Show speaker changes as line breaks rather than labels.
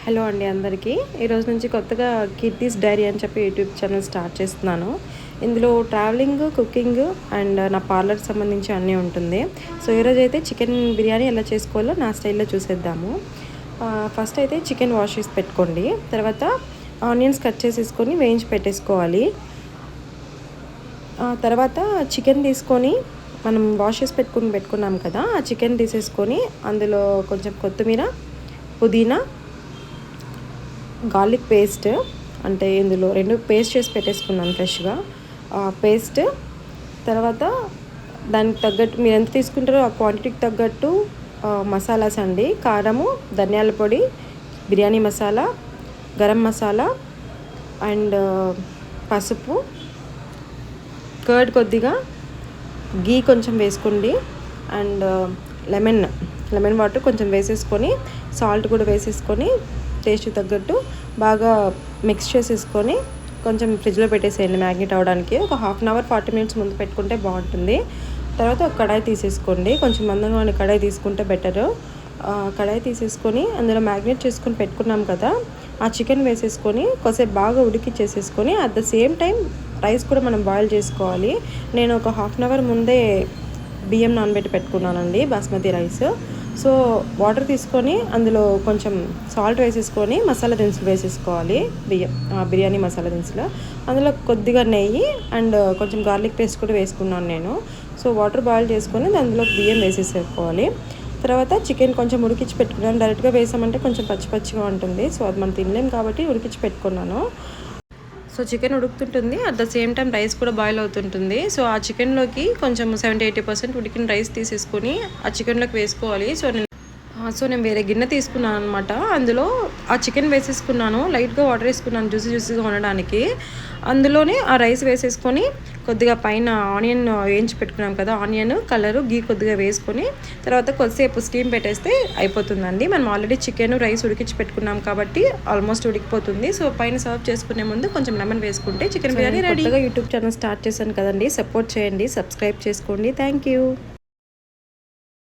Hello అండి అందరికీ. ఈరోజు నుంచి కొత్తగా కీర్తీస్ డైరీ అని చెప్పి యూట్యూబ్ ఛానల్ స్టార్ట్ చేస్తున్నాను. ఇందులో ట్రావెలింగ్, కుకింగ్ అండ్ నా పార్లర్కి సంబంధించి అన్నీ ఉంటుంది. సో ఈరోజు అయితే చికెన్ బిర్యానీ ఎలా చేసుకోవాలో నా స్టైల్లో చూసేద్దాము. ఫస్ట్ అయితే చికెన్ వాష్ చేసి పెట్టుకోండి. తర్వాత ఆనియన్స్ కట్ చేసేసుకొని వేయించి పెట్టేసుకోవాలి. తర్వాత చికెన్ తీసుకొని మనం వాష్ చేసి పెట్టుకున్నాం కదా, ఆ చికెన్ తీసేసుకొని అందులో కొంచెం కొత్తిమీర, పుదీనా, గార్లిక్ పేస్ట్, అంటే ఇందులో 2 పేస్ట్ చేసి పెట్టేసుకున్నాను ఫ్రెష్గా పేస్ట్. తర్వాత దానికి తగ్గట్టు మీరు ఎంత తీసుకుంటారో ఆ క్వాంటిటీకి తగ్గట్టు మసాలాస్ అండి. కారము, ధనియాల పొడి, బిర్యానీ మసాలా, గరం మసాలా అండ్ పసుపు, కర్డ్ కొద్దిగా, గీ కొంచెం వేసుకోండి అండ్ లెమన్ వాటర్ కొంచెం వేసేసుకొని, సాల్ట్ కూడా వేసేసుకొని టేస్ట్ తగ్గట్టు బాగా మిక్స్ చేసేసుకొని కొంచెం ఫ్రిడ్జ్లో పెట్టేసేయండి మ్యాగ్నెట్ అవ్వడానికి. ఒక 1/2 అవర్ 40 మినిట్స్ ముందు పెట్టుకుంటే బాగుంటుంది. తర్వాత ఒక కడాయి తీసేసుకోండి. కొంచెం మందంగా ఉన్న కడాయి తీసుకుంటే బెటరు. కడాయి తీసేసుకొని అందులో మ్యాగ్నెట్ చేసుకొని పెట్టుకున్నాం కదా, ఆ చికెన్ వేసేసుకొని కొద్దిసేపు బాగా ఉడికిచ్చేసేసుకొని at the same time rice కూడా మనం బాయిల్ చేసుకోవాలి. నేను ఒక 1/2 అవర్ ముందే బియ్యం నానబెట్టి పెట్టుకున్నానండి, బాస్మతి రైస్. సో వాటర్ తీసుకొని అందులో కొంచెం సాల్ట్ వేసేసుకొని మసాలా దినుసులు వేసేసుకోవాలి. బిర్యానీ మసాలా దినుసులు, అందులో కొద్దిగా నెయ్యి అండ్ కొంచెం గార్లిక్ పేస్ట్ కూడా వేసుకున్నాను నేను. సో వాటర్ బాయిల్ చేసుకొని అందులో బియ్యం వేసేసుకోవాలి. తర్వాత చికెన్ కొంచెం ఉడికించి పెట్టుకున్నాను. డైరెక్ట్గా వేసామంటే కొంచెం పచ్చిగా ఉంటుంది. సో అది మనం తినలేం కాబట్టి ఉడికించి పెట్టుకున్నాను. సో చికెన్ ఉడుకుతుంటుంది, at the same time rice కూడా బాయిల్ అవుతుంటుంది. సో ఆ చికెన్లోకి కొంచెం 70-80% ఉడికిన రైస్ తీసేసుకొని ఆ చికెన్లోకి వేసుకోవాలి. సో నేను వేరే గిన్నె తీసుకున్నాను అనమాట. అందులో ఆ చికెన్ వేసేసుకున్నాను, లైట్గా వాటర్ వేసుకున్నాను జ్యూసీగా ఉండడానికి. అందులోనే ఆ రైస్ వేసేసుకొని కొద్దిగా పైన ఆనియన్ వేయించి పెట్టుకున్నాం కదా, ఆనియన్ కలరు, గీ కొద్దిగా వేసుకొని తర్వాత కొద్దిసేపు స్టీమ్ పెట్టేస్తే అయిపోతుందండి. మనం ఆల్రెడీ చికెన్ రైస్ ఉడికించి పెట్టుకున్నాం కాబట్టి ఆల్మోస్ట్ ఉడికిపోతుంది. సో పైన సర్వ్ చేసుకునే ముందు కొంచెం లెమన్ వేసుకుంటే chicken biryani ready. YouTube channel start చేశాను కదండి, సపోర్ట్ చేయండి, సబ్స్క్రైబ్ చేసుకోండి. Thank you.